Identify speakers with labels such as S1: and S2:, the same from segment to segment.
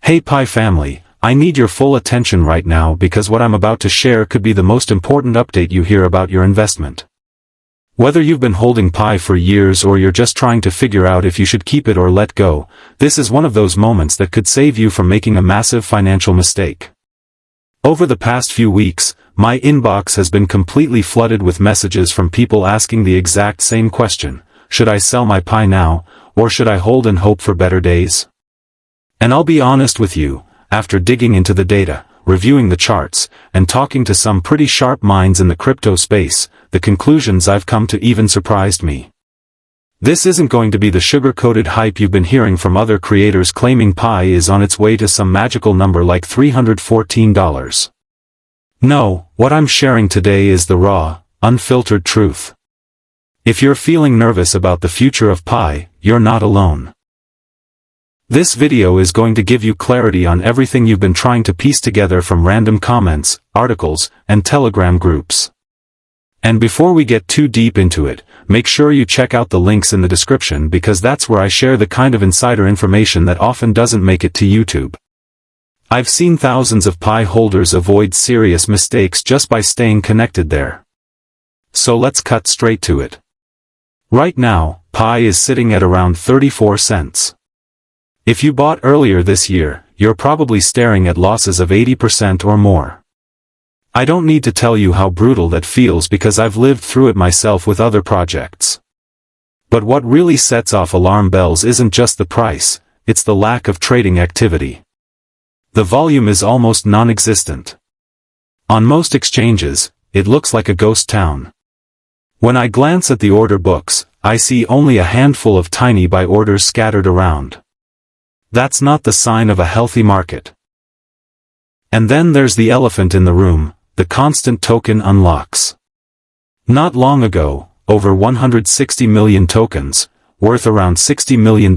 S1: Hey Pi family, I need your full attention right now because what I'm about to share could be the most important update you hear about your investment. Whether you've been holding Pi for years or you're just trying to figure out if you should keep it or let go, this is one of those moments that could save you from making a massive financial mistake. Over the past few weeks, my inbox has been completely flooded with messages from people asking the exact same question: should I sell my Pi now, or should I hold and hope for better days? And I'll be honest with you, after digging into the data, reviewing the charts, and talking to some pretty sharp minds in the crypto space, the conclusions I've come to even surprised me. This isn't going to be the sugar-coated hype you've been hearing from other creators claiming Pi is on its way to some magical number like $314. No, what I'm sharing today is the raw, unfiltered truth. If you're feeling nervous about the future of Pi, you're not alone. This video is going to give you clarity on everything you've been trying to piece together from random comments, articles, and Telegram groups. And before we get too deep into it, make sure you check out the links in the description because that's where I share the kind of insider information that often doesn't make it to YouTube. I've seen thousands of Pi holders avoid serious mistakes just by staying connected there. So let's cut straight to it. Right now, Pi is sitting at around 34 cents. If you bought earlier this year, you're probably staring at losses of 80% or more. I don't need to tell you how brutal that feels because I've lived through it myself with other projects. But what really sets off alarm bells isn't just the price, it's the lack of trading activity. The volume is almost non-existent. On most exchanges, it looks like a ghost town. When I glance at the order books, I see only a handful of tiny buy orders scattered around. That's not the sign of a healthy market. And then there's the elephant in the room, the constant token unlocks. Not long ago, over 160 million tokens, worth around $60 million,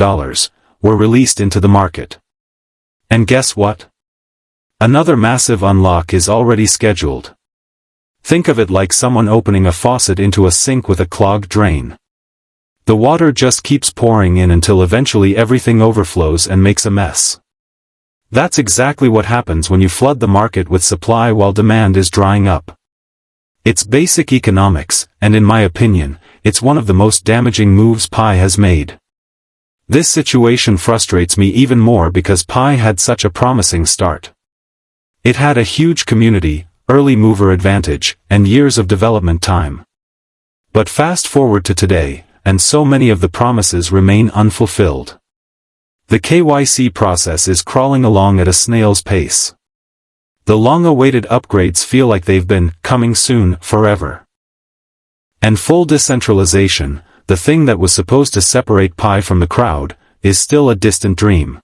S1: were released into the market. And guess what? Another massive unlock is already scheduled. Think of it like someone opening a faucet into a sink with a clogged drain. The water just keeps pouring in until eventually everything overflows and makes a mess. That's exactly what happens when you flood the market with supply while demand is drying up. It's basic economics, and in my opinion, it's one of the most damaging moves Pi has made. This situation frustrates me even more because Pi had such a promising start. It had a huge community, early mover advantage, and years of development time. But fast forward to today, and so many of the promises remain unfulfilled. The KYC process is crawling along at a snail's pace. The long-awaited upgrades feel like they've been coming soon forever. And full decentralization, the thing that was supposed to separate Pi from the crowd, is still a distant dream.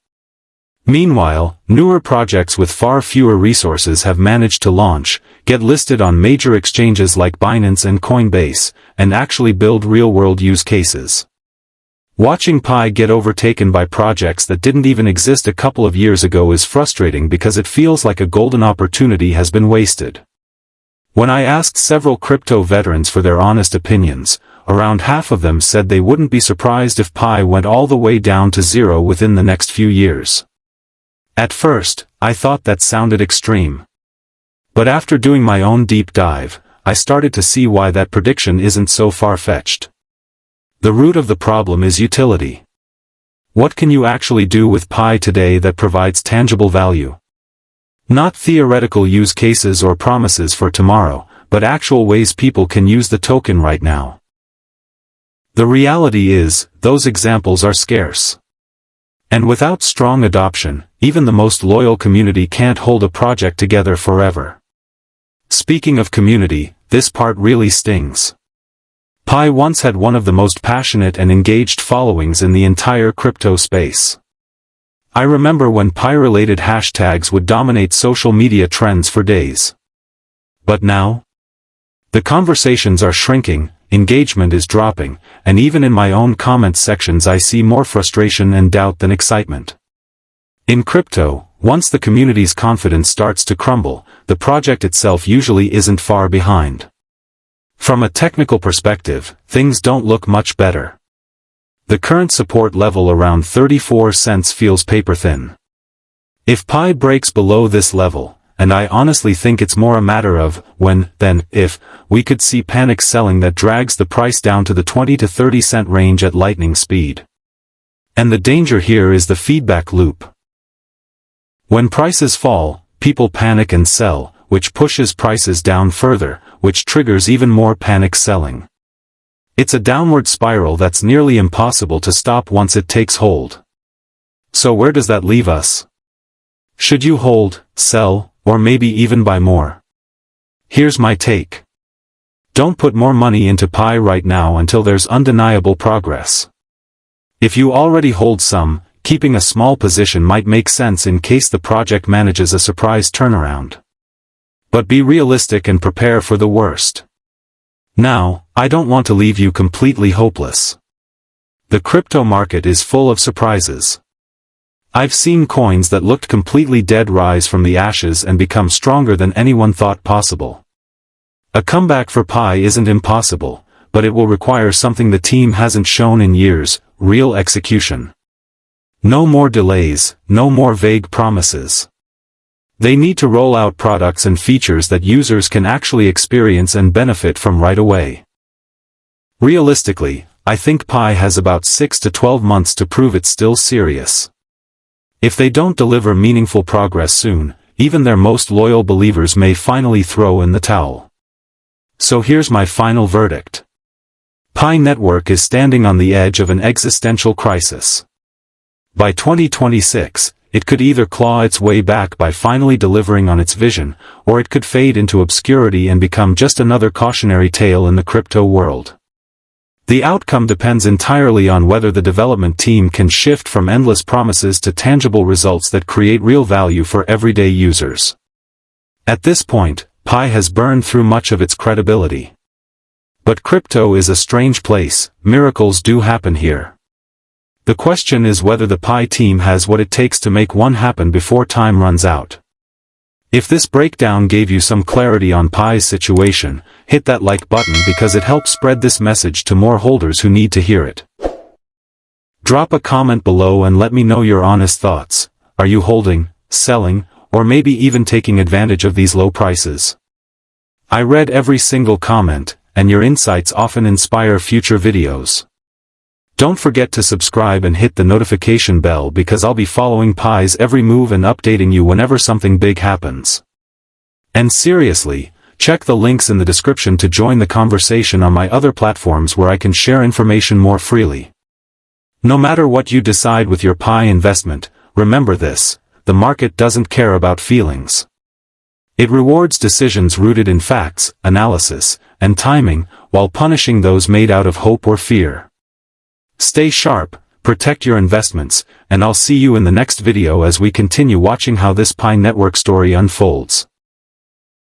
S1: Meanwhile, newer projects with far fewer resources have managed to launch, get listed on major exchanges like Binance and Coinbase, and actually build real-world use cases. Watching Pi get overtaken by projects that didn't even exist a couple of years ago is frustrating because it feels like a golden opportunity has been wasted. When I asked several crypto veterans for their honest opinions, around half of them said they wouldn't be surprised if Pi went all the way down to zero within the next few years. At first, I thought that sounded extreme. But after doing my own deep dive, I started to see why that prediction isn't so far-fetched. The root of the problem is utility. What can you actually do with Pi today that provides tangible value? Not theoretical use cases or promises for tomorrow, but actual ways people can use the token right now. The reality is, those examples are scarce. And without strong adoption, even the most loyal community can't hold a project together forever. Speaking of community, this part really stings. Pi once had one of the most passionate and engaged followings in the entire crypto space. I remember when Pi-related hashtags would dominate social media trends for days. But now? The conversations are shrinking, engagement is dropping, and even in my own comment sections I see more frustration and doubt than excitement. In crypto, once the community's confidence starts to crumble, the project itself usually isn't far behind. From a technical perspective, things don't look much better. The current support level around 34 cents feels paper-thin. If Pi breaks below this level, and I honestly think it's more a matter of when than if, we could see panic selling that drags the price down to the 20 to 30 cent range at lightning speed. And the danger here is the feedback loop. When prices fall, people panic and sell, which pushes prices down further, which triggers even more panic selling. It's a downward spiral that's nearly impossible to stop once it takes hold. So where does that leave us? Should you hold, sell, or maybe even buy more? Here's my take. Don't put more money into Pi right now until there's undeniable progress. If you already hold some, keeping a small position might make sense in case the project manages a surprise turnaround. But be realistic and prepare for the worst. Now, I don't want to leave you completely hopeless. The crypto market is full of surprises. I've seen coins that looked completely dead rise from the ashes and become stronger than anyone thought possible. A comeback for Pi isn't impossible, but it will require something the team hasn't shown in years: real execution. No more delays, no more vague promises. They need to roll out products and features that users can actually experience and benefit from right away. Realistically, I think Pi has about 6 to 12 months to prove it's still serious. If they don't deliver meaningful progress soon, even their most loyal believers may finally throw in the towel. So here's my final verdict. Pi Network is standing on the edge of an existential crisis. By 2026, it could either claw its way back by finally delivering on its vision, or it could fade into obscurity and become just another cautionary tale in the crypto world. The outcome depends entirely on whether the development team can shift from endless promises to tangible results that create real value for everyday users. At this point, Pi has burned through much of its credibility. But crypto is a strange place, miracles do happen here. The question is whether the Pi team has what it takes to make one happen before time runs out. If this breakdown gave you some clarity on Pi's situation, hit that like button because it helps spread this message to more holders who need to hear it. Drop a comment below and let me know your honest thoughts. Are you holding, selling, or maybe even taking advantage of these low prices? I read every single comment, and your insights often inspire future videos. Don't forget to subscribe and hit the notification bell because I'll be following Pi's every move and updating you whenever something big happens. And seriously, check the links in the description to join the conversation on my other platforms where I can share information more freely. No matter what you decide with your Pi investment, remember this: the market doesn't care about feelings. It rewards decisions rooted in facts, analysis, and timing, while punishing those made out of hope or fear. Stay sharp, protect your investments, and I'll see you in the next video as we continue watching how this Pi Network story unfolds.